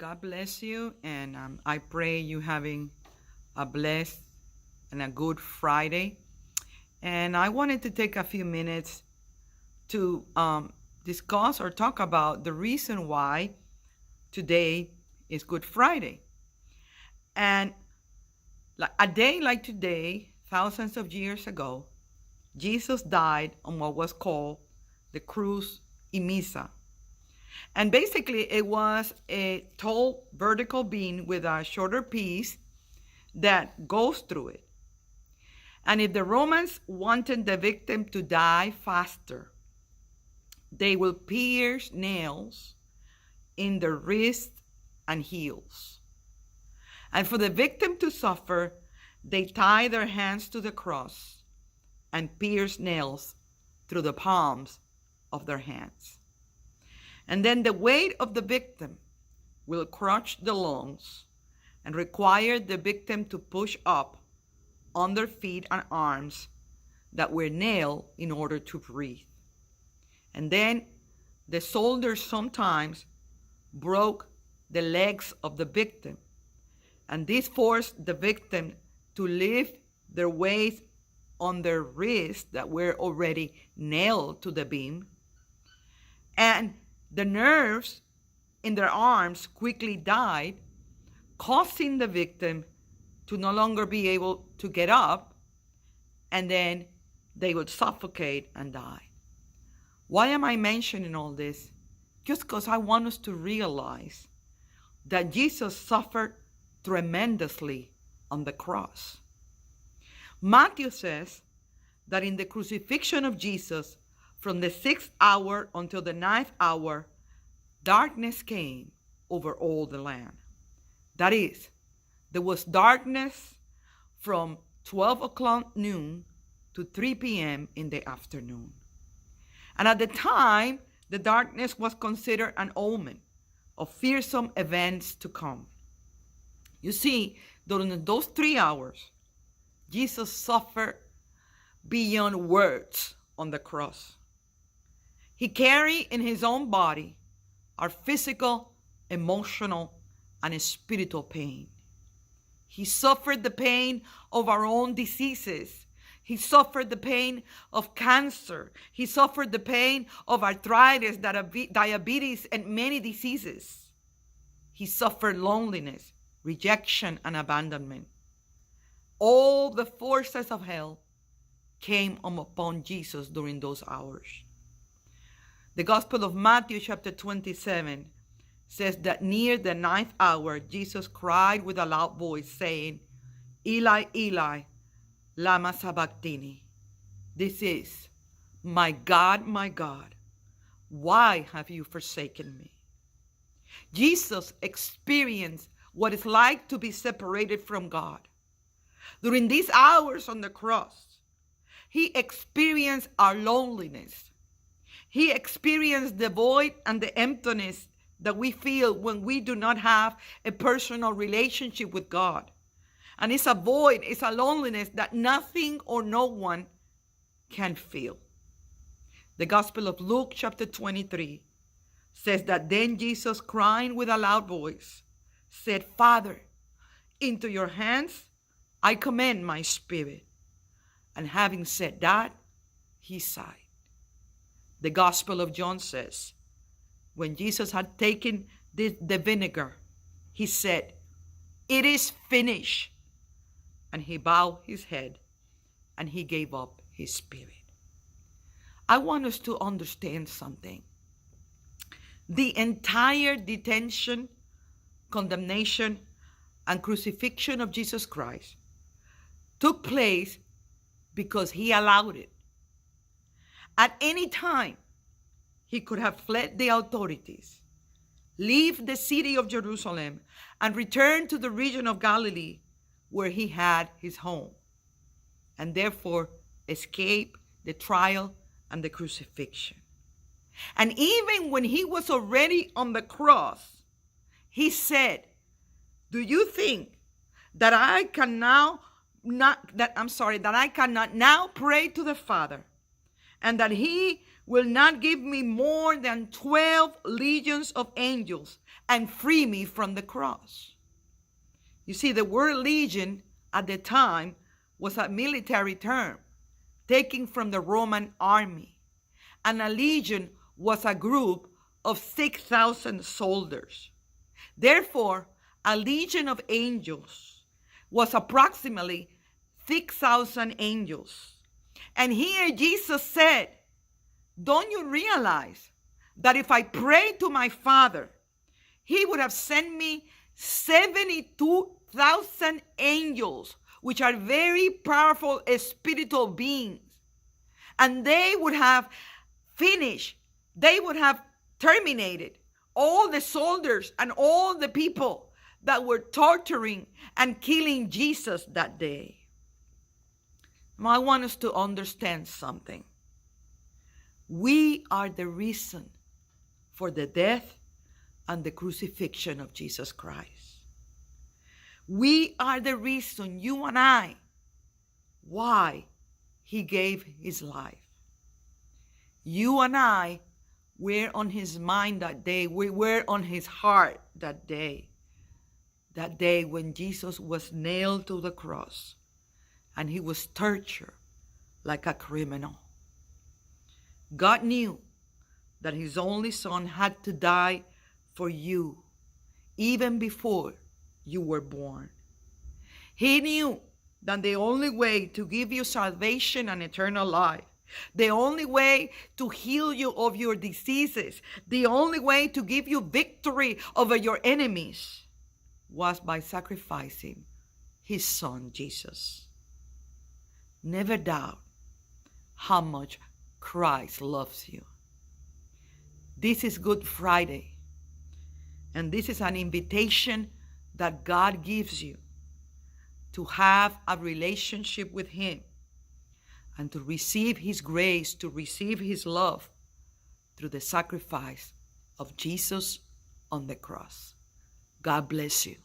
God bless you, and I pray you having a blessed and a good Friday. And I wanted to take a few minutes to discuss or talk about the reason why today is Good Friday. And a day like today, thousands of years ago, Jesus died on what was called the Cruz Misa. And basically, it was a tall vertical beam with a shorter piece that goes through it. And if the Romans wanted the victim to die faster, they will pierce nails in the wrists and heels. And for the victim to suffer, they tie their hands to the cross and pierce nails through the palms of their hands. And then the weight of the victim will crush the lungs and require the victim to push up on their feet and arms that were nailed in order to breathe. And then the soldiers sometimes broke the legs of the victim, and this forced the victim to lift their weight on their wrists that were already nailed to the beam. And the nerves in their arms quickly died, causing the victim to no longer be able to get up, and then they would suffocate and die. Why am I mentioning all this? Just because I want us to realize that Jesus suffered tremendously on the cross. Matthew says that in the crucifixion of Jesus, from the 6th hour until the 9th hour, darkness came over all the land. That is, there was darkness from 12 o'clock noon to 3 p.m. in the afternoon. And at the time, the darkness was considered an omen of fearsome events to come. You see, during those 3 hours, Jesus suffered beyond words on the cross. He carried in his own body our physical, emotional, and spiritual pain. He suffered the pain of our own diseases. He suffered the pain of cancer. He suffered the pain of arthritis, diabetes, and many diseases. He suffered loneliness, rejection, and abandonment. All the forces of hell came upon Jesus during those hours. The Gospel of Matthew chapter 27 says that near the 9th hour, Jesus cried with a loud voice, saying, Eli, Eli, lama sabachthani. This is, my God, why have you forsaken me? Jesus experienced what it's like to be separated from God. During these hours on the cross, he experienced our loneliness. He experienced the void and the emptiness that we feel when we do not have a personal relationship with God. And it's a void, it's a loneliness that nothing or no one can feel. The Gospel of Luke chapter 23 says that then Jesus, crying with a loud voice, said, Father, into your hands I commend my spirit. And having said that, he sighed. The Gospel of John says, when Jesus had taken the vinegar, he said, it is finished. And he bowed his head and he gave up his spirit. I want us to understand something. The entire detention, condemnation, and crucifixion of Jesus Christ took place because he allowed it. At any time, he could have fled the authorities, leave the city of Jerusalem, and return to the region of Galilee where he had his home, and therefore escape the trial and the crucifixion. And even when he was already on the cross, he said, do you think that I cannot now pray to the Father, and that he will not give me more than 12 legions of angels and free me from the cross. You see, the word legion at the time was a military term taken from the Roman army. And a legion was a group of 6,000 soldiers. Therefore, a legion of angels was approximately 6,000 angels. And here Jesus said, don't you realize that if I pray to my Father, he would have sent me 72,000 angels, which are very powerful spiritual beings. And they would have finished, they would have terminated all the soldiers and all the people that were torturing and killing Jesus that day. Now, I want us to understand something. We are the reason for the death and the crucifixion of Jesus Christ. We are the reason, you and I, why he gave his life. You and I were on his mind that day. We were on his heart that day. That day when Jesus was nailed to the cross and he was tortured like a criminal. God knew that his only son had to die for you even before you were born. He knew that the only way to give you salvation and eternal life, the only way to heal you of your diseases, the only way to give you victory over your enemies was by sacrificing his son, Jesus. Never doubt how much Christ loves you. This is Good Friday, and this is an invitation that God gives you to have a relationship with him and to receive his grace, to receive his love through the sacrifice of Jesus on the cross. God bless you.